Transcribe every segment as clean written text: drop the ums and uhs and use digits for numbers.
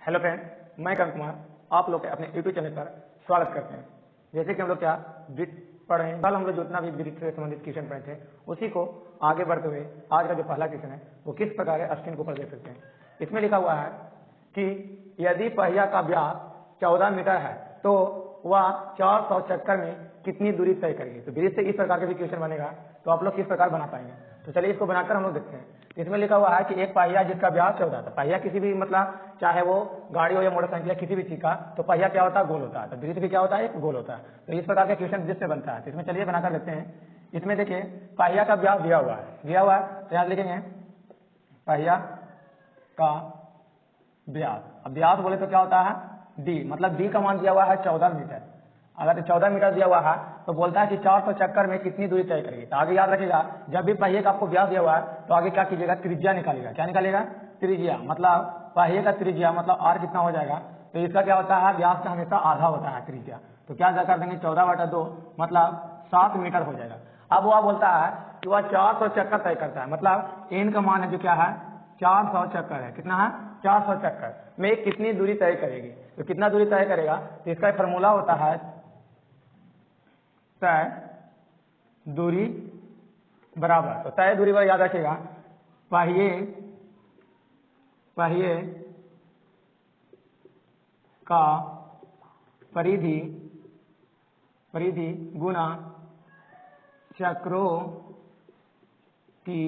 Hello friend, मैं करण कुमार आप लोग के अपने यूट्यूब चैनल पर स्वागत करते हैं। जैसे कि हम लोग क्या वृत्त पढ़ रहे हैं, कल हम लोग जितना भी वृत्त से संबंधित क्वेश्चन पढ़े थे उसी को आगे बढ़ते हुए आज का जो पहला क्वेश्चन है वो किस प्रकार है स्क्रीन के ऊपर देख सकते हैं। इसमें लिखा हुआ है कि यदि पहिया का व्यास 14 मीटर है तो वह 400 चक्कर में कितनी दूरी तय करेगी। तो वृत्त से इस प्रकार के भी क्वेश्चन बनेगा तो आप लोग किस प्रकार बना पाएंगे। तो चलिए इसको बनाकर हम लोग देखते हैं। इसमें लिखा हुआ है कि एक पहिया जिसका व्यास 14 था, पहिया किसी भी मतलब चाहे वो गाड़ी हो या मोटरसाइकिल या किसी भी चीज का, तो पहिया क्या होता है, गोल होता है। तो वृत्त भी क्या होता है, एक गोल होता है। तो इस प्रकार का क्वेश्चन जिससे बनता है, तो इसमें चलिए बनाकर देखते हैं। इसमें देखिए पहिया का व्यास दिया हुआ है तो यहाँ लिखेंगे पहिया का व्यास। अब व्यास बोले तो क्या होता है, डी, मतलब डी का मान दिया हुआ है 14 मीटर। अगर 14 मीटर दिया हुआ है तो बोलता है कि 400 चक्कर में कितनी दूरी तय करेगी। तो आगे याद रखिएगा, जब भी पहिए का आपको व्यास दिया हुआ है तो आगे क्या कीजिएगा, त्रिज्या निकालिएगा। क्या निकालिएगा, त्रिज्या। मतलब पहिए का त्रिज्या मतलब आर कितना हो जाएगा, तो इसका क्या होता है, व्यास का हमेशा आधा होता है त्रिज्या। तो क्या कर देंगे, 14/2 मतलब 7 मीटर हो जाएगा। अब वह बोलता है कि वह 400 चक्कर तय करता है, मतलब एन का मान है जो क्या है 400 चक्कर है। कितना है, 400 चक्कर में कितनी दूरी तय करेगी। तो कितना दूरी तय करेगा, तो इसका फॉर्मूला होता है तय दूरी बराबर। तो तय दूरी पर याद रखिएगा, पहिए का परिधि गुना चक्रों की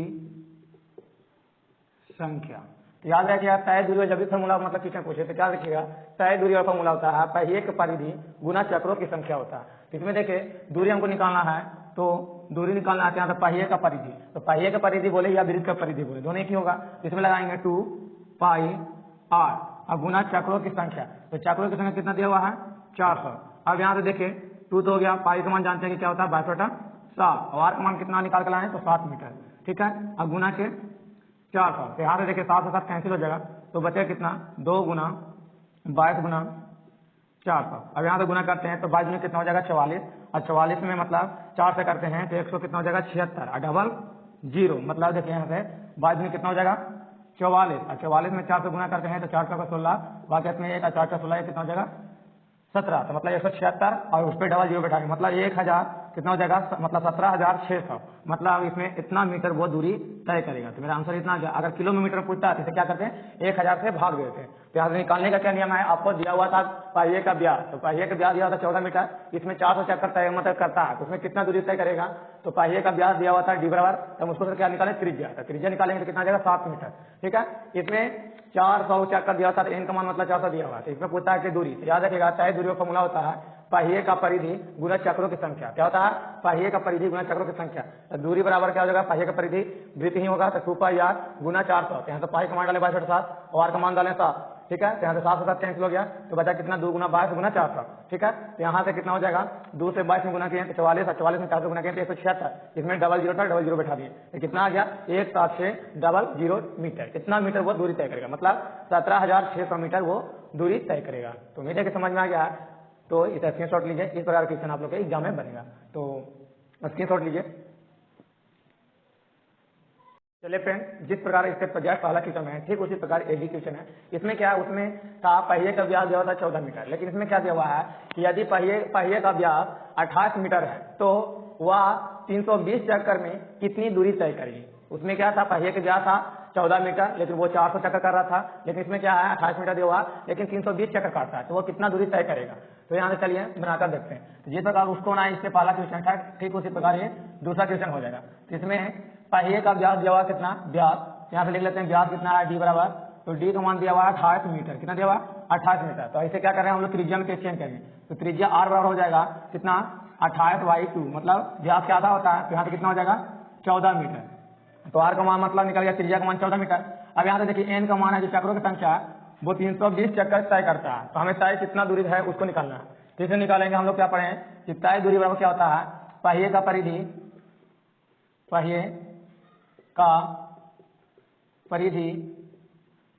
संख्या। तो याद रखिएगा तय दूरी जब भी फॉर्मूला मतलब क्वेश्चन पूछे तो क्या रखिएगा, तय दूरी का फॉर्मूला होता है पहिए के परिधि गुना चक्रों की संख्या होता है। इसमें देखिए दूरी हमको निकालना है, तो दूरी निकालना है यहाँ पहिए का परिधि। तो पहिए का परिधि बोले या वृत्त का परिधि बोले, दोनों एक ही होगा। इसमें लगाएंगे 2πr और गुना चक्रों की संख्या। तो चक्रों की संख्या कितना दिया हुआ है, 400। अब यहाँ से देखिए 2 तो हो गया, पाई का मान जानते हैं कि क्या होता है 22/7, और आर का मान कितना निकाल कर लाए तो 7 मीटर। ठीक है, अब गुना के 400। तो यहाँ से देखिए 7 से 7 कैंसिल हो जाएगा, तो बचे कितना 2 गुना 22 गुना 400। अब यहाँ से गुना करते हैं तो 22 में कितना हो जाएगा 44, और 44 में मतलब 4 से करते हैं तो 100 कितना हो जाएगा 76 और डबल 0। मतलब देखिए यहाँ से 22 में कितना हो जाएगा 44, और 44 में 4 से गुना करते हैं तो 4 का 16, बाकी इसमें 1 और 4 का 16 कितना हो जाएगा 17। तो मतलब 176 और उस पर डबल 0 बैठा के मतलब 1000 कितना हो जाएगा, मतलब 17,600। मतलब इसमें इतना मीटर वो दूरी तय करेगा। तो मेरा आंसर इतना आ गया। अगर किलोमीटर में पूछता है तो इसे क्या करते हैं 1000 से भाग देते हैं। तो यहाँ से निकालने का क्या नियम है, आपको दिया हुआ था पहिए का व्यास। तो पहिए का व्यास दिया था 14 मीटर, इसमें 400 चक्कर तय मतलब करता है, तो उसमें कितना दूरी तय करेगा। तो पहिए का व्यास दिया हुआ था डी बराबर, तब उसको क्या निकाले त्रिज्या। तो त्रिज्या निकालेंगे तो कितना आ जाएगा 7 मीटर। ठीक है, इसमें 400 चक्कर दिया था, तो एन का मान मतलब 400 दिया हुआ है। तो इसमें पूछता है कि दूरी, तो याद रखिएगा तय दूरी का फॉर्मूला होता है पहिए का परिधि गुना चक्रों की संख्या। क्या होता है, पहिए का परिधि गुना चक्रों की संख्या। तो दूरी बराबर क्या हो जाएगा, पहिए का परिधि वृत्त ही होगा, तो 2πr गुना 400। यहाँ से पाई का मान डाले 22/7 और आर का मान डालें 7। ठीक है, तो यहाँ से 7 से 7 कैंसिल हो गया, तो बचा कितना 2 गुना 22 गुना 400। ठीक है, तो यहाँ से कितना हो जाएगा 2 से 22 में गुना किए तो 44, और 44 में 400 गुना किए तो 176। इसमें डबल 0 था, डबल 0 बैठा दिए तो कितना आ गया 1700 मीटर। कितना मीटर वो दूरी तय करेगा, मतलब 17,600 मीटर वो दूरी तय करेगा। तो उम्मीद है कि समझ में आ गया। तो इस स्क्रीनशॉट लीजिए, इस प्रकार का क्वेश्चन आप लोग के एग्जाम में बनेगा, तो स्क्रीनशॉट लीजिए। चलिए फ्रेंड, जिस प्रकार इसके प्रोजेक्ट पहला क्वेश्चन है ठीक उसी प्रकार एडी क्वेश्चन है। इसमें क्या है, उसमें था पहिए का व्यास दिया हुआ था 14 मीटर, लेकिन इसमें क्या दिया हुआ है कि यदि पहिए का व्यास 28 मीटर है तो वह 320 चक्कर में कितनी दूरी तय करेगी। उसमें क्या था, पहिए का व्यास था 14 मीटर, लेकिन वो 400 चक्कर कर रहा था। लेकिन इसमें क्या है 28 मीटर दिया हुआ, लेकिन 320 चक्कर काटता है, तो वो कितना दूरी तय करेगा। तो यहाँ से चलिए बनाकर देखते हैं। तो जिस प्रकार उसको ना इससे पहला क्वेश्चन था ठीक उसी प्रकार ये दूसरा क्वेश्चन हो जाएगा। तो इसमें पहिए का व्यास दिया हुआ कितना, व्यास यहाँ पे लिख लेते हैं, व्यास कितना है डी बराबर, तो डी का मान दिया हुआ है 28 मीटर। कितना दिया हुआ 28 मीटर। तो ऐसे क्या कर रहे हैं हम लोग त्रिज्या में चेंज करेंगे, तो त्रिज्या आर बराबर हो जाएगा कितना 28/2, मतलब व्यास क्या आधा होता है, तो यहाँ पे कितना हो जाएगा 14 मीटर। तो आर का मान मतलब निकल गया, त्रिज्या का मान 14 मीटर। अब यहाँ से देखिए एन का मान है जो चक्रों की संख्या है वो 320 चक्कर तय करता है, तो हमें तय कितना दूरी है उसको निकालना है। तो इसे निकालेंगे हम लोग क्या पढ़े कि तय दूरी बराबर क्या होता है, पहिए का परिधि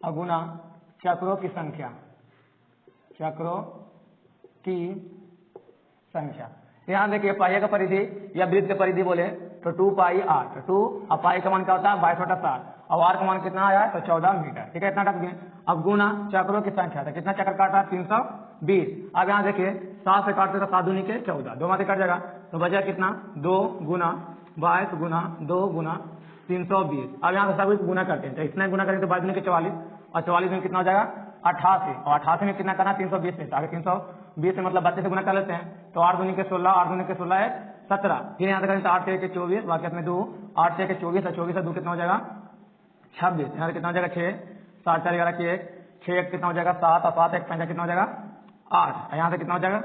गुना चक्रों की संख्या। यहाँ देखिए पहिए का परिधि या वृत्त का परिधि बोले तो 2πr, तो 2 और पाई का मान क्या होता है 22/7, और आर का मान कितना आया तो 14 मीटर, ठीक है, इतना टप गए। अब गुना चक्रों की संख्या था, कितना चक्र काटा 320। अब यहाँ देखिए 7 से काटते तो 7 दूनी के 14, 2 में कट जाएगा तो बचा कितना 2 गुना 22 गुना 2 गुना 320। अब यहाँ से सब कुछ गुना करते हैं, तो इतना गुना करेंगे तो 22 के 44 और 44 में कितना हो जाएगा 88 और 88 में कितना करना 320 में, आगे 320 से मतलब 32 से गुना कर लेते हैं तो 8 दूनी के 16, 8 दूनी के 16 है 17। फिर यहाँ से करेंगे तो 8 से 24, बाकी में 2, 8 से 24 और 24 से 2 कितना हो जाएगा 26, यहाँ से कितना हो जाएगा 6, 7 4 11 की 1, 6 कितना हो जाएगा 7 और 7 1 5 कितना हो जाएगा 8, यहाँ से कितना हो जाएगा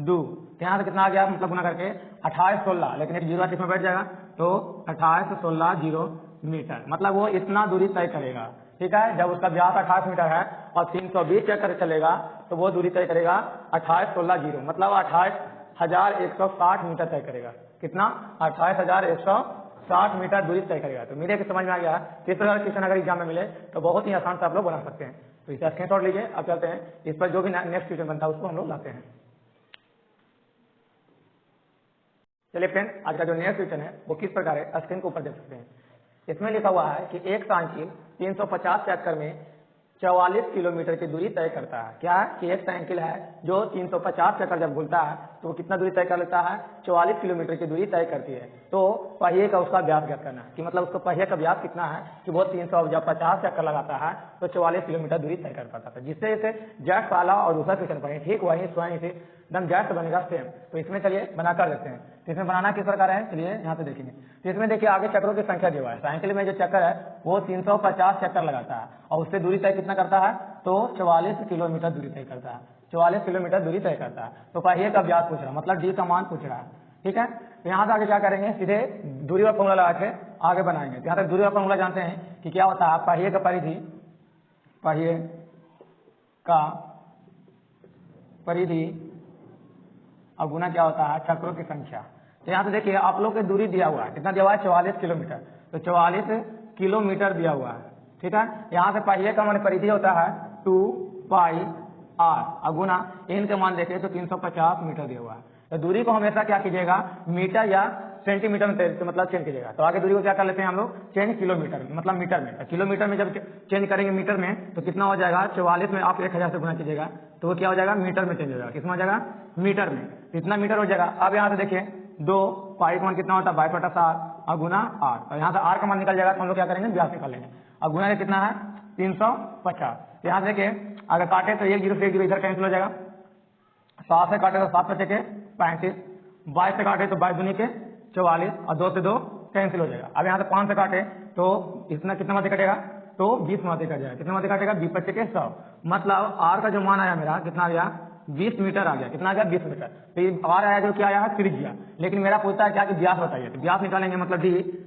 2, यहाँ से कितना आ गया मतलब गुना करके 28 16, लेकिन एक जीरो इसमें बैठ जाएगा तो 28 16 0 मीटर, मतलब वो इतना दूरी तय करेगा, ठीक है। जब उसका व्यास 28 मीटर है और 320 चक्कर चलेगा तो वो दूरी तय करेगा 28 16 0, मतलब 28,160 मीटर तय करेगा। कितना 28,160 मीटर दूरी तय करेगा। तो मेरे को समझ में आ गया किस प्रकार क्वेश्चन अगर एग्जाम में मिले तो बहुत ही आसान से आप लोग बना सकते हैं। तो इसे स्क्रीनशॉट लीजिए। अब चलते हैं इस पर जो भी नेक्स्ट क्वेश्चन बनता है उसको हम लोग लाते हैं। चलिए फ्रेंड, आज का जो नेक्स्ट क्वेश्चन है वो किस प्रकार है स्क्रीन के ऊपर देख सकते हैं। इसमें लिखा हुआ है कि एक साइकिल 350 चक्कर में 44 किलोमीटर की दूरी तय करता है। क्या है कि एक साइकिल है जो 350 चक्कर जब घूमता है तो वो कितना दूरी तय कर लेता है 44 किलोमीटर की दूरी तय करती है। तो पहिए का उसका व्यास ज्ञात करना है कि मतलब उसका पहिए का व्यास कितना है कि वो 350 चक्कर लगाता है तो 44 किलोमीटर दूरी तय कर पाता है। जिससे इसे जैक्ट वाला और दूसरा क्वेश्चन पढ़े ठीक वही स्वयं इसे एकदम जैक्ट बनेगा सेम। तो इसमें चलिए बना कर देते हैं। तो इसमें बनाना किस प्रकार है चलिए यहाँ पे देखेंगे। तो इसमें देखिए आगे चक्रों की संख्या दी हुआ है। साइकिल में जो चक्कर है वो 350 चक्कर लगाता है और उससे दूरी तय कितना करता है तो 44 किलोमीटर दूरी तय करता है। 44 किलोमीटर दूरी तय करता है। तो पहिए का व्यास पूछ रहा है, मतलब डी का मान पूछ रहा है, ठीक है। तो यहाँ से आगे क्या करेंगे, सीधे दूरी और फॉर्मूला लगा के आगे बनाएंगे। यहाँ तक दूरी और फॉर्मूला जानते हैं कि क्या होता है, पहिए का परिधि, पहिए का परिधि और गुना क्या होता है चक्रों की संख्या। तो यहाँ पे देखिए आप लोग की दूरी दिया हुआ है, कितना दिया हुआ है 44 किलोमीटर। तो 44 किलोमीटर दिया हुआ है, ठीक है। यहाँ से पहिए का मान परिधि होता है 2 पाई r और गुना इनके मान देखें तो 350 मीटर दिया हुआ है। तो दूरी को हमेशा क्या कीजिएगा मीटर या सेंटीमीटर में तो मतलब चेंज कीजिएगा। तो आगे दूरी को क्या कर लेते हैं हम लोग चेंज किलोमीटर में, मतलब मीटर में। तो किलोमीटर में जब चेंज करेंगे मीटर में तो कितना हो जाएगा 44 में आप 1000 से गुना कीजिएगा तो वो क्या हो जाएगा मीटर में चेंज हो जाएगा। किसमें हो जाएगा मीटर में, इतना मीटर हो जाएगा। अब यहाँ से देखिए 2 पाई का मान कितना होता है 22/7 और गुना r। और यहाँ से r का मान निकल जाएगा तो हम लोग क्या करेंगे व्यास निकालेंगे और गुना में कितना है 350। यहाँ से देखिए अगर काटे तो 1 0 से 1 0 इधर कैंसिल हो जाएगा। 7 से काटे तो 7 बचे के 35, 22 से काटे तो 22 दूनी के 44 और 2 से 2 कैंसिल हो जाएगा। अब यहाँ से 5 से काटे तो इतना कितना मध्य कटेगा तो 20 मध्य कट जाएगा। कितना मध्य काटेगा 20 बचे के 100, मतलब r का जो मान आया मेरा कितना आ गया 20 मीटर आ गया। कितना आ गया 20 मीटर। तो ये r आया जो क्या आया है त्रिज्या, लेकिन मेरा पूछता है क्या कि व्यास बताइए। तो व्यास निकालेंगे मतलब d,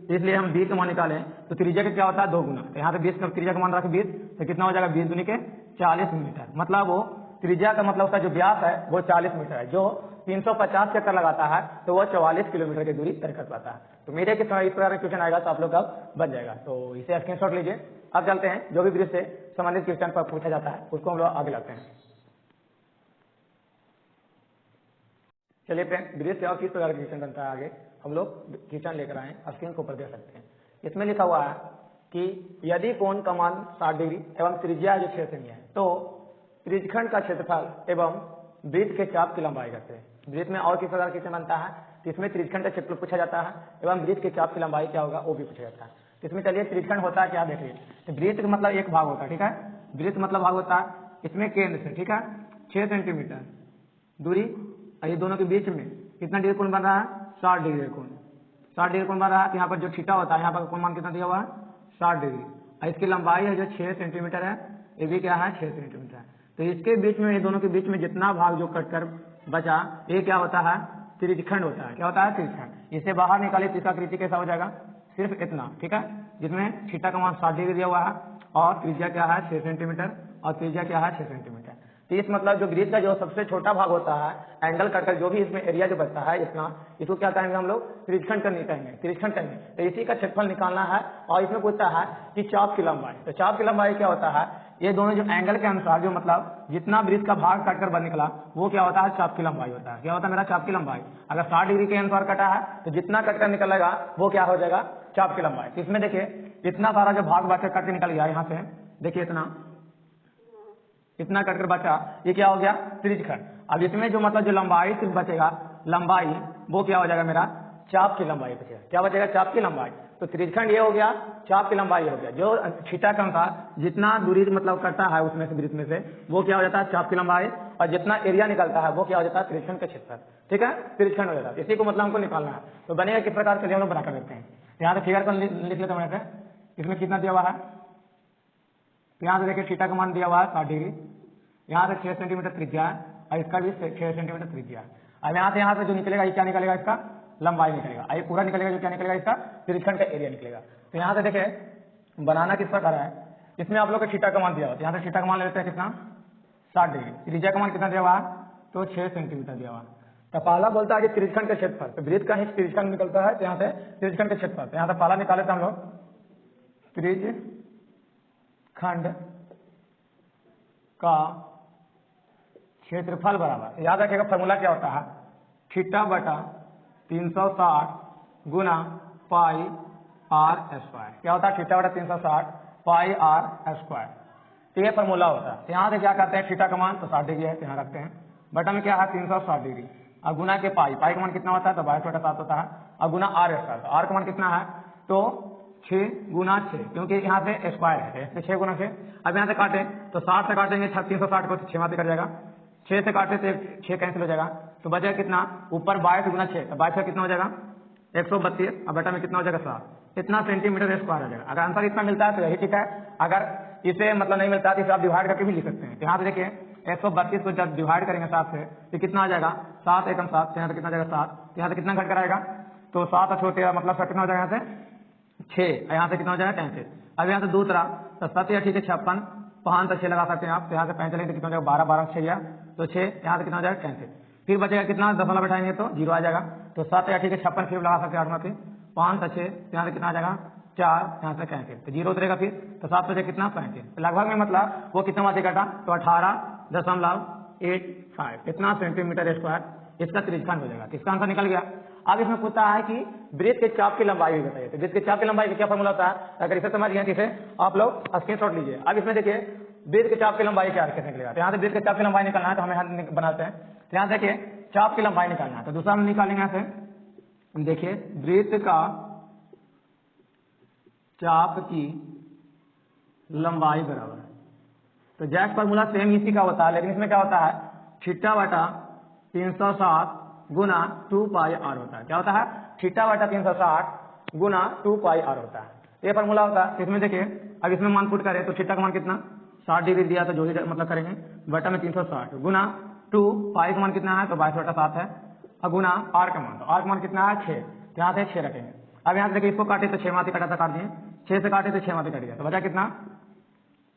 इसलिए हम d का मान निकालें तो त्रिज्या का क्या होता है 2 गुना। तो यहाँ से 20 का त्रिज्या का मान रखा 20 तो कितना हो जाएगा 20 दूनी के 40 मीटर। मतलब वो त्रिज्या का मतलब उसका जो व्यास है वो 40 मीटर है। जो 350 चक्कर लगाता है तो वो 44 किलोमीटर की दूरी तय कर पाता है। तो मेरे के इस प्रकार का क्वेश्चन आएगा तो आप लोग का बच जाएगा। तो इसे स्क्रीनशॉट लीजिए। अब चलते हैं जो भी ब्रिज से संबंधित क्वेश्चन पर पूछा जाता है उसको हम लोग आगे लाते हैं। चलिए फ्रेंड, ब्रिज से और किस प्रकार का क्वेश्चन बनता है आगे हम लोग क्वेश्चन लेकर आए, स्क्रीन के ऊपर देख सकते हैं। इसमें लिखा हुआ है कि यदि कोण का मान 60 डिग्री एवं त्रिज्या जो 6 सेमी है तो त्रिज्यखंड का क्षेत्रफल एवं वृत्त के चाप की लंबाई करते हैं। वृत्त में और किस प्रकार क्वेश्चन बनता है तो इसमें त्रिज्यखंड का क्षेत्रफल पूछा जाता है एवं वृत्त के चाप की लंबाई क्या होगा वो भी पूछा जाता है। तो इसमें चलिए त्रिज्यखंड होता है क्या देखिए। तो वृत्त का मतलब एक भाग होता है, ठीक है। वृत्त मतलब भाग होता है इसमें केंद्र से, ठीक है, 6 सेंटीमीटर दूरी और ये दोनों के बीच में कितना डिग्री कोण बन रहा है 60 डिग्री कोण। 60 डिग्री कोण बन रहा है। यहाँ पर जो थीटा होता है यहाँ पर कोण मान कितना दिया हुआ है 60 डिग्री और इसकी लंबाई है जो 6 सेंटीमीटर है, ये भी क्या है 6 सेंटीमीटर है। तो इसके बीच में ये दोनों के बीच में जितना भाग जो कटकर बचा ये क्या होता है त्रिज्यखंड होता है। क्या होता है त्रिज्यखंड। इसे बाहर निकाले तो इसका आकृति कैसा हो जाएगा सिर्फ इतना, ठीक है, जिसमें थीटा का मान 60 डिग्री दिया हुआ है और त्रिज्या क्या है 6 सेंटीमीटर और त्रिज्या क्या है 6 सेंटीमीटर। तो इस मतलब जो वृत्त का जो सबसे छोटा भाग होता है एंगल कटकर जो भी इसमें एरिया जो बचता है इतना, इसको क्या कहेंगे हम लोग त्रिज्यखंड करनी कहेंगे, त्रिज्यखंड कहेंगे। तो इसी का क्षेत्रफल निकालना है और इसमें पूछता है कि चाप की लंबाई। तो चाप की लंबाई क्या होता है ये दोनों जो एंगल के अनुसार जो मतलब जितना वृत्त का भाग काटकर बाहर निकला वो क्या होता है, चाप की लंबाई होता है। क्या होता है मेरा, चाप की लंबाई। अगर 60 डिग्री के अनुसार कटा है तो जितना कटकर निकलेगा वो क्या हो जाएगा, चाप की लंबाई। तो इसमें देखिए इतना सारा जो भाग बांट कट के निकल गया यहाँ से, देखिए इतना कटकर बचा, ये क्या हो गया, त्रिज्यखंड। अब इसमें जो मतलब जो लंबाई सिर्फ बचेगा, लंबाई वो क्या हो जाएगा मेरा, चाप की लंबाई बचेगा। क्या बचेगा, चाप की लंबाई। तो त्रिज्यखंड ये हो गया, चाप की लंबाई हो गया। जो थीटा के अनुसार जितना दूरी मतलब करता है उसमें से वृत्त में से वो क्या हो जाता है, चाप की लंबाई। और जितना एरिया निकलता है वो क्या हो जाता है, त्रिज्यखंड का क्षेत्रफल। ठीक है, त्रिज्यखंड हो जाता है। इसी को मतलब हमको निकालना है। तो बनेगा किस प्रकार से, हम लोग बना कर देखते हैं। यहाँ से फिगर को लिख लेते हैं। इसमें कितना दिया हुआ है, यहाँ से देखिए थीटा का मान दिया हुआ है 60 डिग्री। यहाँ से 6 सेंटीमीटर त्रिज्या है और इसका भी 6 सेंटीमीटर त्रिज्या है। अब यहाँ से जो निकलेगा ये क्या निकलेगा, इसका लंबाई निकलेगा। ये पूरा निकलेगा जो क्या निकलेगा, इसका त्रिज्यखंड का एरिया निकलेगा। तो यहाँ से देखिए बनाना किस प्रकार है, इसमें आप लोग का थीटा का मान दिया हुआ है। यहाँ से थीटा का मान लेते हैं कितना, 60 डिग्री। त्रिज्या का मान कितना दिया हुआ है, तो 6 सेंटीमीटर दिया हुआ है। तो पहला बोलता है कि त्रिज्यखंड का क्षेत्रफल, तो वृत्त का ही त्रिज्यखंड निकलता है। तो यहाँ से त्रिज्यखंड का क्षेत्रफल, तो यहाँ से पहला निकाले थे हम लोग त्रिज्यखंड का क्षेत्रफल बराबर, याद रखिएगा फॉर्मूला क्या होता है, थीटा बटा 360 गुना पाई आर स्क्वायर। क्या होता है, थीटा बटा 360 पाई आर स्क्वायर। तो ये फॉर्मूला होता है। यहाँ से क्या करते हैं, थीटा का मान तो 60 डिग्री है, यहाँ रखते हैं। बटा में क्या है, 360 डिग्री और गुना के पाई का मान कितना होता है, तो 22/7 होता है। और गुना आर स्क्वायर, तो आर का मान कितना है, तो 6 गुना 6, क्योंकि यहाँ से स्क्वायर है तो 6 गुना 6। अब यहाँ से काटे तो 60 से काटेंगे 360 को, तो 6 माते कट जाएगा। 6 से काटे तो 6 कैंसिल हो जाएगा, तो बचेगा कितना, ऊपर 22 गुना 6, तो 22 का कितना हो जाएगा, 132। अब बटा में कितना हो जाएगा, 7। इतना सेंटीमीटर स्क्वायर हो जाएगा। अगर आंसर इतना मिलता है तो यही ठीक है। अगर इसे मतलब नहीं मिलता है तो इसे आप डिवाइड करके भी लिख सकते हैं। यहाँ पे देखिए 132 को जब डिवाइड करेंगे 7 से तो कितना आ जाएगा, 7 एकम 7, यहाँ से कितना जाएगा 7, यहाँ से कितना घट कर आएगा, तो 7 छोटे मतलब कितना हो जाएगा, यहाँ से 6, यहाँ से कितना हो जाएगा, 35। अब यहाँ से दूसरा तो 7 या ठीक है 56, 5 से 6 लगा सकते हैं आप। तो यहाँ से 5 चलेंगे तो कितना हो जाएगा, 12, 12 6 गया तो 6, यहाँ से कितना हो जाएगा, 35। फिर बचेगा कितना, दशमलव बैठाएंगे तो 0 आ जाएगा। तो 7 या ठीक है 56 फिर लगा सकते हैं 8 में, 5 से 6, यहाँ से कितना आ जाएगा, 4, यहाँ से 35, तो 0 उतरेगा। फिर तो 7 से कितना, 35। तो लगभग में मतलब वो कितना मात्रा घटा, तो 18.85 कितना सेंटीमीटर स्क्वायर इसका त्रिज्यखंड हो जाएगा। इसका आंसर निकल गया। अब इसमें पूछता है कि वृत्त के चाप की लंबाई भी बताइए। तो वृत्त के चाप की लंबाई का क्या फॉर्मूला होता है, अगर इसे समझ गए तो इसे आप लोग स्क्रीनशॉट लीजिए। अब इसमें देखिए वृत्त के चाप की लंबाई क्या कैसे निकलेगा। तो यहाँ से वृत्त के चाप की लंबाई निकालना है, तो हमें यहाँ बनाते हैं। तो यहाँ देखिए चाप की लंबाई निकालना है, तो दूसरा हम निकालेंगे यहाँ से। देखिए वृत्त का चाप की लंबाई बराबर, तो जैक फॉर्मूला सेम इसी का होता है, लेकिन इसमें क्या होता है, थीटा बटा 360 गुना 2 पाई आर होता है। क्या होता है, थीटा बटा 360 गुना 2 पाई आर होता है, ये फॉर्मूला होता है। इसमें देखिए अब इसमें मान पुट करें तो थीटा का मान कितना, 60 डिग्री दिया, तो जो ही मतलब करेंगे बटा में 360 गुना 2 पाई का मान कितना है, तो 22/7 है, और गुना आर का मान, तो आर का मान कितना है, 6, तो यहाँ से 6 रखेंगे। अब यहाँ से देखिए इसको काटे तो 6 माते कटा था, काट दिए, 6 से काटे तो 6 माते कट गया, तो बचा कितना,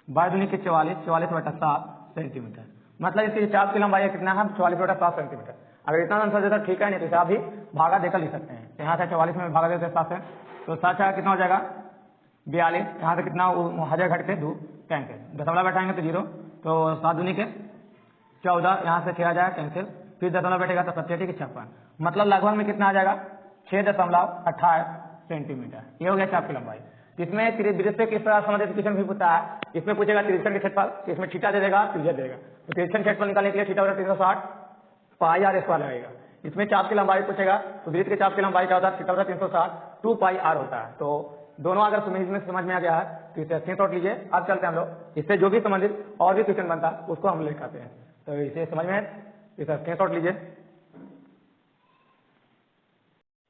22 के 44, 44/7 सेंटीमीटर। मतलब इसकी चाप की लंबाई कितना है, 44/7 सेंटीमीटर। अगर इतना आंसर देता ठीक है, नहीं तो इसे आप भी भागा देकर लिख सकते हैं। यहाँ से 44 में भागा देते 7 से, तो 7 कितना हो जाएगा, 42। यहाँ से कितना 1000 घट के 2 कैंसिल, दशमलव बैठाएंगे तो 0, तो 7 दूनी के 14, यहाँ से 6 आ जाएगा कैंसिल, फिर दशमलव बैठेगा तो 7 के 56, मतलब लगभग में कितना आ जाएगा, 6.28 सेंटीमीटर। ये हो गया चाप की लंबाई। इसमें वृत्त से किस तरह संबंधित क्वेश्चन भी पूछता है, इसमें पूछेगा त्रिज्यखंड के क्षेत्रफल, इसमें थीटा दे देगा, त्रिज्या देगा। तो त्रिज्यखंड क्षेत्रफल निकालने के लिए थीटा बटा 360 पाई आर स्क्वायर लगेगा। इसमें चाप की लंबाई पूछेगा, तो वृत्त के चाप की लंबाई क्या होता है, थीटा बटा 360 2 पाई आर होता है। तो दोनों अगर समझ में आ गया है तो इसे स्क्रीनशॉट लीजिए। अब चलते हैं हम लोग, इससे जो भी संबंधित और भी क्वेश्चन बनता है उसको हम लिखाते हैं। तो इसे समझ में इसे स्क्रीनशॉट लीजिए।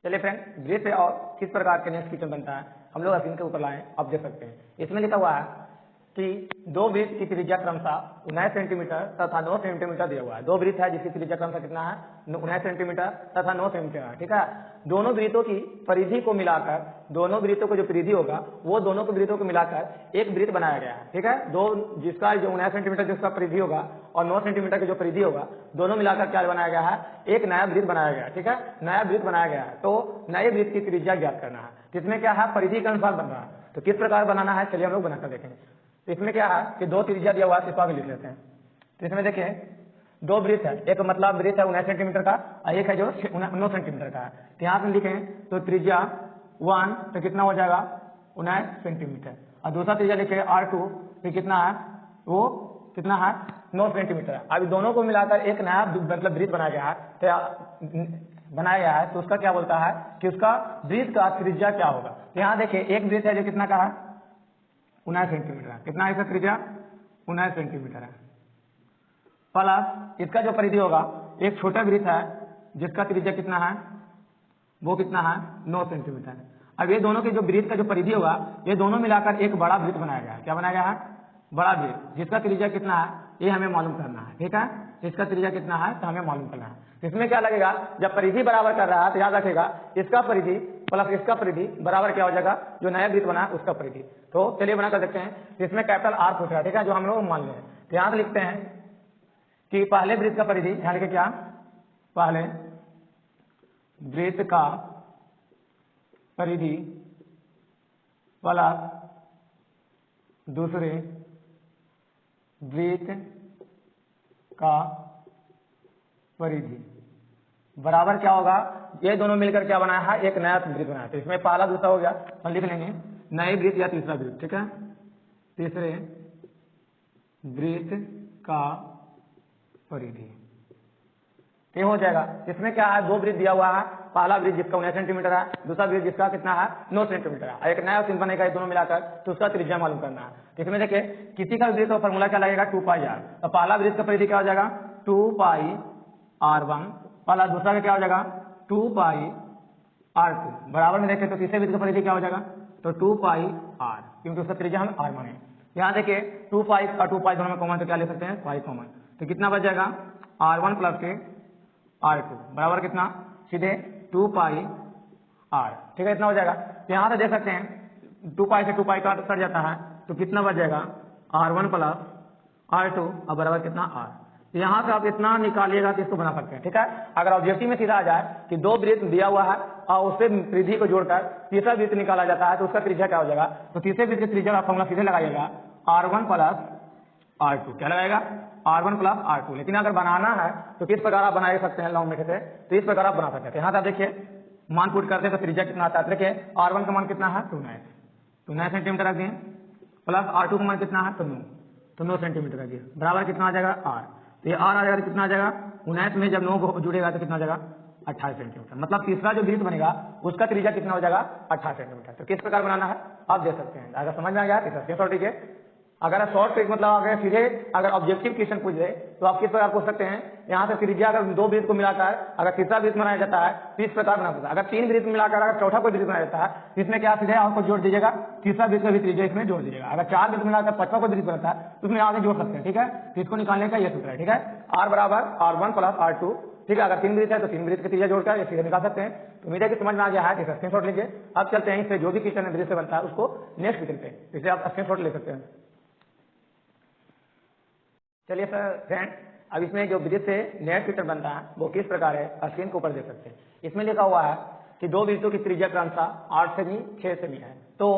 चलिए फ्रेंड, वृत्त और किस प्रकार के नेक्स्ट क्वेश्चन बनता है हम लोग स्क्रीन के ऊपर लाएं, आप देख सकते हैं। इसमें लिखा हुआ है कि दो वृत्त की त्रिज्या क्रमशः 19 सेंटीमीटर तथा 9 सेंटीमीटर दिया हुआ है। दो वृत्त है जिसकी त्रिज्या क्रमशः कितना है, 19 सेंटीमीटर तथा 9 सेंटीमीटर है, ठीक है। दोनों वृत्तों की परिधि को मिलाकर, दोनों वृत्तों को जो परिधि होगा वो दोनों को वृत्तों को मिलाकर एक वृत्त बनाया गया है, ठीक है। दो जिसका जो 19 सेंटीमीटर जिसका परिधि होगा और 9 सेंटीमीटर की जो परिधि होगा, दोनों मिलाकर क्या बनाया गया है, एक नया वृत्त बनाया गया है, ठीक है। नया वृत्त बनाया गया है, तो नए वृत्त की त्रिज्या ज्ञात करना है। इसमें क्या है, परिधि के अनुसार बन रहा है। तो किस प्रकार बनाना है, चलिए हम लोग बनाकर देखेंगे। इसमें क्या है कि दो त्रिज्या दिया हुआ है, इसको आगे लिख लेते हैं। तो इसमें देखिए दो वृत्त है, एक मतलब वृत्त है 19 सेंटीमीटर का और एक है जो 9 सेंटीमीटर का है। तो यहाँ पे लिखें तो त्रिज्या 1 तो कितना हो जाएगा 19 सेंटीमीटर और दूसरा त्रिज्या लिखे R2 तो कितना है वो कितना है 9 सेंटीमीटर है। अभी दोनों को मिलाकर एक नया मतलब वृत्त बनाया गया है तो उसका क्या बोलता है कि उसका वृत्त का त्रिज्या क्या होगा। तो यहाँ देखिए एक वृत्त है जो कितना का है 19 सेंटीमीटर है, कितना है इसका त्रिज्या 19 सेंटीमीटर है, प्लस इसका जो परिधि होगा एक छोटा वृत्त है जिसका त्रिज्या कितना है वो कितना है 9 सेंटीमीटर है। अब ये दोनों के जो वृत्त का जो परिधि होगा ये दोनों मिलाकर एक बड़ा वृत्त बनाया गया है। क्या बनाया गया है बड़ा वृत्त जिसका त्रिज्या कितना है ये हमें मालूम करना है। ठीक है, इसका त्रिज्या कितना है तो हमें मालूम करना है। इसमें क्या लगेगा जब परिधि बराबर कर रहा है तो याद रखेगा इसका परिधि प्लस इसका परिधि बराबर क्या हो जाएगा जो नया वृत्त बना है उसका परिधि। तो चलिए बना कर सकते हैं, इसमें कैपिटल R पूछ रहा है, ठीक है, जो हम लोग मान लें। तो यहाँ लिखते हैं कि पहले वृत्त का परिधि यहाँ लिखे क्या पहले वृत्त का परिधि प्लस दूसरे वृत्त का परिधि बराबर क्या होगा ये दोनों मिलकर क्या बनाया है एक नया वृत्त बनाया। तो इसमें पहला दूसरा हो गया हम लिख लेंगे नए वृत्त या तीसरा वृत्त। ठीक है, तीसरे वृत्त का परिधि ये हो जाएगा। इसमें क्या है दो वृत्त दिया हुआ है, पहला वृत्त जिसका 19 सेंटीमीटर है, दूसरा वृत्त जिसका कितना है 9 सेंटीमीटर है, एक नया चिन्ह बनेगा ये दोनों मिलाकर तो उसका त्रिज्या मालूम करना है। तो इसमें देखिए किसी का वृत्त का फॉर्मूला क्या लगेगा 2πr। तो पहला वृत्त का परिधि क्या हो जाएगा 2πr1 प्लस दूसरा का क्या हो जाएगा 2πr2 बराबर में देखें तो तीसरे वृत्त का परिधि क्या हो जाएगा तो 2πr क्योंकि उसका त्रिज्या हम r माने। यहाँ देखिए 2π और 2π दोनों में कॉमन तो क्या ले सकते हैं पाई कॉमन। तो कितना बच जाएगा R1 प्लस के R2 बराबर कितना सीधे 2πr। ठीक है, इतना हो जाएगा। तो यहाँ से देख सकते हैं 2π से 2π का कट जाता है तो कितना बच जाएगा R1 प्लस R2 और बराबर कितना R। तो यहाँ से आप इतना निकालिएगा तो इसको बना सकते हैं। ठीक है, अगर ऑब्जेक्टिव में सीधा आ जाए कि दो वृत्त दिया हुआ है और उससे परिधि को जोड़कर तीसरा वृत्त निकाला जाता है तो उसका त्रिज्या क्या हो जाएगा तो तीसरे वृत्त की त्रिज्या का फॉर्मूला सीधे लगाइएगा R1 प्लस R2 क्या लगाएगा R1 प्लस R2। लेकिन अगर बनाना है तो किस प्रकार आप बना सकते हैं लॉन्ग मेथड से तो इस प्रकार आप बना सकते हैं। यहाँ से देखिए मान पुट करते हैं तो त्रिज्या कितना आता है। देखिए R1 का मान कितना है 2 सेंटीमीटर रख दिए प्लस R2 का मान कितना है तो 9 सेंटीमीटर रख दिए बराबर कितना आ जाएगा R। तो ये R आ जाएगा तो कितना आ जाएगा 19 में जब 9 जुड़ेगा तो कितना आ जाएगा 28 सेंटीमीटर। मतलब तीसरा जो वृत्त बनेगा उसका त्रिज्या कितना हो जाएगा 28 सेंटीमीटर। तो किस प्रकार बनाना है आप देख सकते हैं। अगर समझ में आ गया तो स्क्रीनशॉट लीजिए। अगर शॉर्ट ट्रिक मतलब अगर सीधे अगर ऑब्जेक्टिव क्वेश्चन पूछ रहे तो आप किस प्रकार पूछ सकते हैं। यहाँ से त्रिज्या अगर दो वृत्त को मिलाकर अगर तीसरा वृत्त बनाया जाता है तो इस प्रकार बना सकता है। अगर तीन वृत्त मिलाकर अगर चौथा कोई वृत्त बनाया जाता है तो इसमें क्या सीधे आपको जोड़ दीजिएगा तीसरा वृत्त का भी त्रिज्या इसमें जोड़ दीजिएगा। अगर चार वृत्त मिलाकर पांचवा कोई वृत्त बनता है तो उसमें आगे जोड़ सकते हैं। ठीक है, तो इसको निकालने का ये सूत्र है। ठीक है, R बराबर R1 प्लस R2। ठीक है, अगर तीन वृत्त है तो तीन वृत्त की त्रिज्या जोड़कर ये सीधे निकाल सकते हैं। तो मीडिया की समझ में आ गया है, स्क्रीनशॉट लीजिए। अब चलते हैं इससे जो भी क्वेश्चन वृत्त से बनता है उसको नेक्स्ट क्वेश्चन पे, इसे आप स्क्रीनशॉट ले सकते हैं। चलिए सर फ्रेंड, अब इसमें जो वृत्त से नेक्स्ट क्वेश्चन बनता है वो किस प्रकार है स्क्रीन के ऊपर देख सकते हैं। इसमें लिखा हुआ है कि दो वृत्तों की त्रिज्या क्रमशः 8 सेमी 6 सेमी है। तो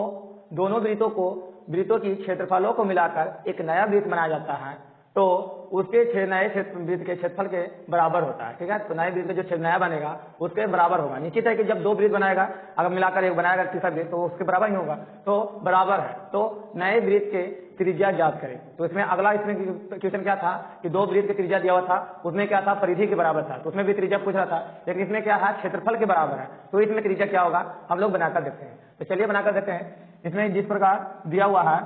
दोनों वृत्तों की क्षेत्रफलों को मिलाकर एक नया वृत्त बनाया जाता है तो उसके नए वृत्त के क्षेत्रफल के बराबर होता है। ठीक है, तो नए वृत्त का जो नया बनेगा उसके बराबर होगा। निश्चित है कि जब दो वृत्त बनाएगा अगर मिलाकर एक बनाएगा तीसरा वृत्त तो उसके बराबर ही होगा, तो बराबर है। तो नए वृत्त के त्रिज्या ज्ञात करें। तो इसमें अगला इसमें क्वेश्चन क्या था कि दो वृत्त की त्रिज्या दिया हुआ था, उसमें क्या था परिधि के बराबर था, तो उसमें भी त्रिज्या पूछ रहा था। लेकिन इसमें क्या है क्षेत्रफल के बराबर है, तो इसमें त्रिज्या क्या होगा हम लोग बनाकर देखते हैं। तो चलिए बनाकर देखते हैं। इसमें जिस प्रकार दिया हुआ है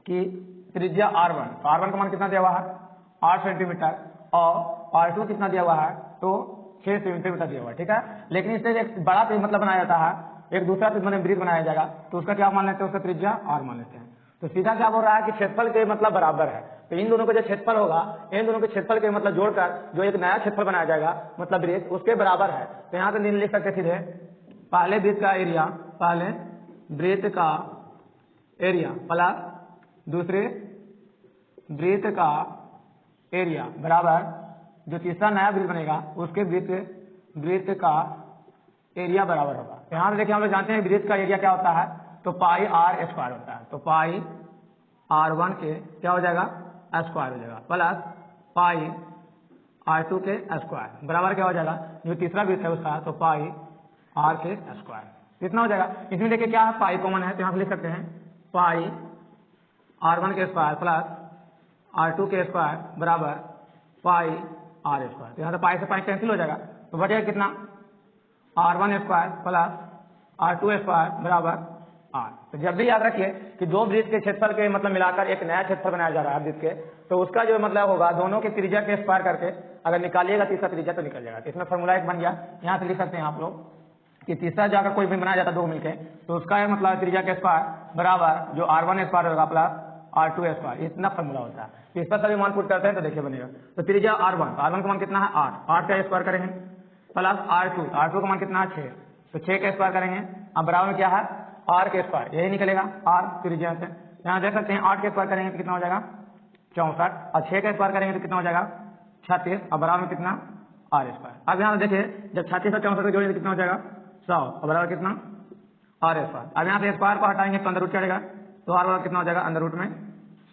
कि त्रिज्या R1, तो R1 का मान कितना दिया हुआ है 8 सेंटीमीटर और R2 कितना दिया हुआ है तो 6 सेंटीमीटर दिया हुआ है। ठीक है, लेकिन इससे एक बड़ा मतलब बनाया जाता है, एक दूसरा वृत्त बनाया जाएगा तो उसका क्या मान लेते हैं, उसका त्रिज्या R मान लेते हैं। तो सीधा क्या बोल रहा है कि क्षेत्रफल के मतलब बराबर है। तो इन दोनों का जो क्षेत्रफल होगा इन दोनों के क्षेत्रफल के मतलब जोड़कर जो एक नया क्षेत्रफल बनाया जाएगा मतलब वृत्त उसके बराबर है। तो यहाँ से लिख सकते सीधे पहले वृत्त का एरिया, पहले वृत्त का एरिया प्लस दूसरे वृत्त का एरिया बराबर जो तीसरा नया वृत्त बनेगा उसके वृत्त का एरिया बराबर होगा। यहाँ से देखिए हम लोग जानते हैं वृत्त का एरिया क्या होता है तो पाई R² होता है। तो पाई R1 के क्या हो जाएगा स्क्वायर हो जाएगा प्लस पाई r2 के स्क्वायर बराबर क्या हो जाएगा, जो तीसरा वृत्त है उसका तो पाई r के स्क्वायर। कितना हो जाएगा, इसमें देखिए क्या है, पाई कॉमन है तो यहाँ पे लिख सकते हैं पाई r1 के स्क्वायर प्लस r2 के स्क्वायर बराबर पाई r स्क्वायर। तो यहाँ से पाई से पाई कैंसिल हो जाएगा तो बचेगा कितना, r1 square plus r2 square बराबर r। तो जब भी याद रखिए कि दो वृत्त के क्षेत्रफल के मतलब मिलाकर एक नया क्षेत्रफल बनाया जा रहा है वृत्त के, तो उसका जो मतलब होगा दोनों के त्रिज्या के स्क्वायर करके अगर निकालिएगा तीसरा त्रिज्या तो निकल जाएगा। इसमें फॉर्मूला एक बन गया, यहाँ से लिख सकते हैं आप लोग कि तीसरा जाकर कोई भी बनाया जाता है दो मिलके तो उसका मतलब त्रिज्या के स्क्वायर बराबर जो r1 स्क्वायर होगा प्लस r2 स्क्वायर, इतना फॉर्मूला होता है। तो इस पर सभी मान पुट करते हैं तो देखिए बनेगा, तो त्रिज्या r1 का मान कितना है 8 का स्क्वायर करेंगे प्लस r2 का मान कितना है 6, तो 6 का स्क्वायर करेंगे, अब बराबर में क्या है r के स्क्वायर, यही निकलेगा r त्रिज्या से। यहाँ देख सकते हैं 8 के स्क्वायर करेंगे तो कितना हो जाएगा 64 और 6 का स्क्वायर करेंगे तो कितना हो जाएगा 36 और बराबर में कितना r स्क्वायर। अब यहाँ देखिए जब 36 और 64 को जोड़ेंगे तो कितना हो जाएगा 100 और बराबर कितना r स्क्वायर। अब यहाँ से स्क्वायर को हटाएंगे तो अंदर रूट चढ़ेगा तो r बराबर कितना हो जाएगा अंदर रूट में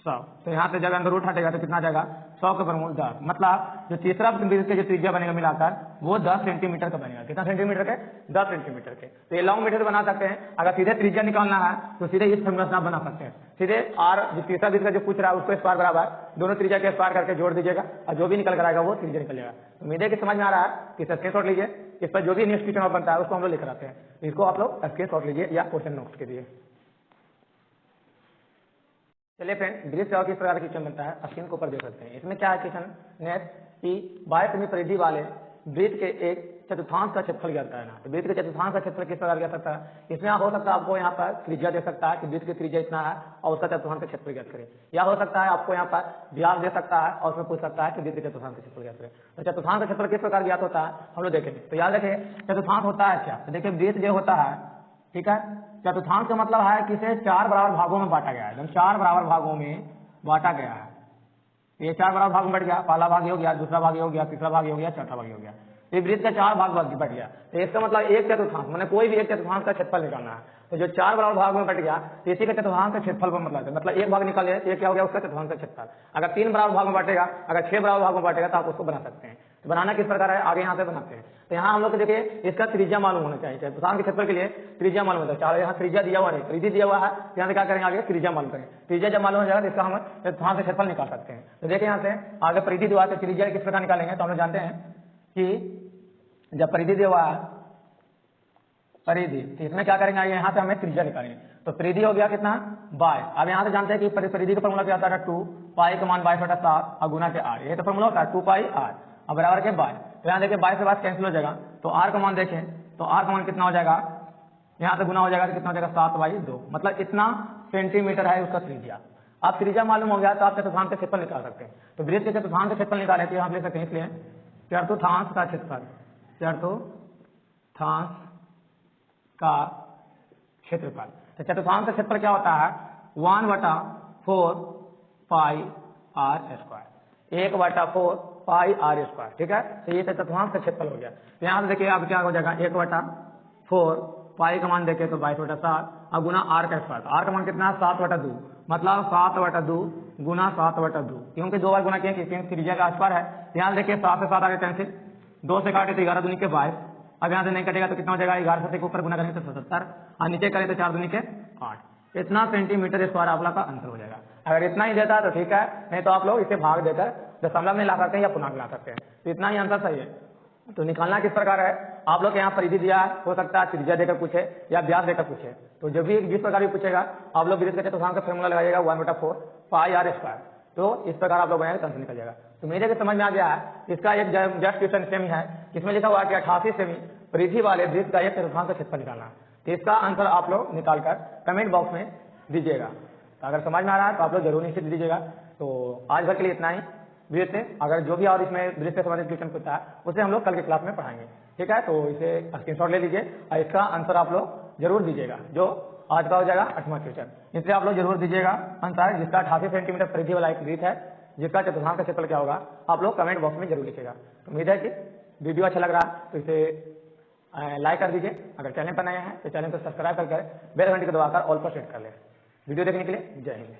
100। तो यहाँ से जब अंदर रूट हटेगा तो कितना आ जाएगा 100 के वर्गमूल 10, मतलब जो तीसरा वृत्त के जो त्रिज्या बनेगा मिलाकर वो 10 सेंटीमीटर का बनेगा। कितना सेंटीमीटर के 10 सेंटीमीटर के। तो ये लॉन्ग मीटर बना सकते हैं। अगर सीधे त्रिज्या निकालना है तो सीधे इस फॉर्मूला से आप बना सकते हैं, सीधे r जो तीसरा वृत्त का जो पूछ रहा है उसको स्क्वायर बराबर दोनों त्रिज्या के स्क्वायर करके जोड़ दीजिएगा और जो भी निकल कर आएगा वो त्रिज्या निकलेगा। उम्मीद है कि समझ में आ रहा है कि स्क्रीनशॉट लीजिए, इस पर जो भी नेक्स्ट क्वेश्चन बनता है उसको हम लोग लिख आते हैं, इसको आप लोग स्क्रीनशॉट लीजिए या क्वेश्चन नोट्स के लिए। चलिए फ्रेंड वृत्त और किस प्रकार का क्वेश्चन बनता है स्क्रीन के ऊपर देख सकते हैं। इसमें क्या है क्वेश्चन नेक्स्ट कि 22 सेमी परिधि वाले वृत्त के एक चतुर्थांश का क्षेत्रफल ज्ञात करना है। तो वृत्त के चतुर्थांश का क्षेत्रफल किस प्रकार ज्ञात सकता है, इसमें हो सकता है आपको यहाँ पर त्रिज्या दे सकता है कि वृत्त की त्रिज्या इतना है और उसका चतुर्थांश का क्षेत्रफल ज्ञात करें, या हो सकता है आपको यहाँ पर व्यास दे सकता है और उसमें पूछ सकता है कि वृत्त के चतुर्थांश का क्षेत्रफल ज्ञात करें। तो चतुर्थांश का क्षेत्रफल किस प्रकार ज्ञात होता है हम लोग देखेंगे। तो याद रखें चतुर्थांश होता है क्या, तो देखिए वृत्त जो होता है, ठीक है, चतुर्थांश का मतलब है कि इसे 4 बराबर भागों में बांटा गया है, 4 बराबर भागों में बांटा गया है। ये 4 बराबर भाग में बढ़ गया, पहला भाग हो गया, दूसरा भाग हो गया, तीसरा भाग हो गया, चौथा भाग हो गया। ये वृत्त का 4 भाग बढ़ गया, तो इसका मतलब एक चतुर्थांश मैंने कोई भी एक चतुर्थांश का क्षेत्रफल निकालना है। तो जो 4 बराबर भाग में बढ़ गया तो इसी का चतुर्थांश का क्षेत्रफल पर मतलब एक भाग निकाले तो ये क्या हो गया उसका चतुर्थांश का क्षेत्रफल। अगर 3 बराबर भाग में बांटेगा, अगर 6 बराबर भाग में बांटेगा तो आप उसको बना सकते हैं। तो बनाना किस प्रकार है आगे यहाँ पे बनाते हैं। तो यहाँ हम लोग देखिए इसका त्रिज्या मालूम होना चाहिए, चतुर्थांश के क्षेत्रफल के लिए त्रिज्या मालूम होता है। चार यहाँ त्रिज्या दिया हुआ नहीं, परिधि दिया हुआ है, यहाँ से क्या करेंगे आगे त्रिज्या मालूम करेंगे। त्रिज्या जब मालूम हो जाएगा तो इसका हम चतुर्थांश का क्षेत्रफल निकाल सकते हैं। तो देखिए यहाँ से आगे परिधि दिया हुआ है, त्रिज्या किस प्रकार निकालेंगे। तो हम लोग जानते हैं कि जब परिधि दिया हुआ है परिधि, तो इसमें क्या करेंगे आगे यहाँ से हमें त्रिज्या निकालेंगे। तो परिधि हो गया कितना 22। अब यहाँ से जानते हैं कि परिधि का फॉर्मूला क्या होता है 2 पाई का मान 22/7 और गुना के r, ये तो फॉर्मूला होता है 2 पाई r और बराबर के 22। तो यहाँ देखिए 22 से 22 कैंसिल हो जाएगा, तो r का मान देखें तो r का मान कितना हो जाएगा, यहाँ से गुना हो जाएगा तो कितना हो जाएगा 7/2, मतलब इतना सेंटीमीटर है उसका त्रिज्या। अब त्रिज्या मालूम हो गया तो आप चतुर्थांश का क्षेत्रफल निकाल सकते हैं। तो वृत्त के चतुर्थांश का क्षेत्रफल निकाले तो आप ले सकते हैं, इसलिए चतुर्थांश का क्षेत्रफल, चतुर्थांश का क्षेत्रफल। तो चतुर्थांश का क्षेत्रफल क्या होता है 1/4 पाई r स्क्वायर, 1/4 पाई r स्क्वायर, ठीक है। तो ये चतुर्थांश का क्षेत्रफल हो गया। तो यहाँ से देखिए अब क्या हो जाएगा 1/4 पाई का मान देखे तो 22/7 और गुना r का स्क्वायर। r का मान कितना है 7/2, मतलब 7/2 गुना 7/2, क्योंकि 2 बार गुना किए क्योंकि त्रिज्या का स्क्वायर है। यहाँ देखिए 7 से 7 आगे कैंसिल, 2 से काटे तो 11 दूनी के 22। अब यहाँ से नहीं कटेगा तो कितना हो जाएगा 11 से ऊपर गुना करेंगे तो 77 और नीचे करें तो 4 दूनी के 8। इतना सेंटीमीटर स्क्वायर आप लोग का आंसर हो जाएगा। अगर इतना ही देता है तो ठीक है, नहीं तो आप लोग इसे भाग देकर दशमलव में ला सकते हैं या पूर्णांक ला सकते हैं। तो इतना ही आंसर सही है। तो निकालना किस प्रकार है, आप लोग यहाँ परिधि दिया है, हो सकता है त्रिज्या देकर पूछे या व्यास देकर पूछे। तो जब भी जिस प्रकार भी पूछेगा आप लोग वृत्त के चतुर्थांश का फॉर्मूला लगाइएगा 1/4 पाई r स्क्वायर। तो इस प्रकार आप लोग बनाएंगे तो आंसर निकल जाएगा। तो मेरे को समझ में आ गया है। इसका एक जस्ट क्वेश्चन सेम है, इसमें लिखा हुआ है कि 88 सेमी परिधि वाले वृत्त का एक चतुर्थांश का क्षेत्रफल निकालना है। तो इसका आंसर आप लोग निकालकर कमेंट बॉक्स में दीजिएगा। तो अगर समझ में आ रहा है तो आप लोग जरूर निश्चित दीजिएगा। तो आज भर के लिए इतना ही वृत्त से, अगर जो भी और इसमें वृत्त से संबंधित क्वेश्चन पूछता है उसे हम लोग कल के क्लास में पढ़ाएंगे, ठीक है। तो इसे स्क्रीनशॉट ले लीजिए और इसका आंसर आप लोग जरूर दीजिएगा, जो आज का हो जाएगा 8वां क्वेश्चन। इसलिए आप लोग जरूर दीजिएगा आंसर, जिसका 88 सेंटीमीटर परिधि वाला एक वृत्त है जिसका चतुर्थांश का क्षेत्रफल क्या होगा, आप लोग कमेंट बॉक्स में जरूर लिखिएगा। तो उम्मीद है कि वीडियो अच्छा लग रहा है तो इसे लाइक कर दीजिए। अगर चैनल पर नए हैं तो चैनल को सब्सक्राइब करके बेल घंटी को दबाकर ऑल पर सेट कर लें। वीडियो देखने के लिए जय हिंद।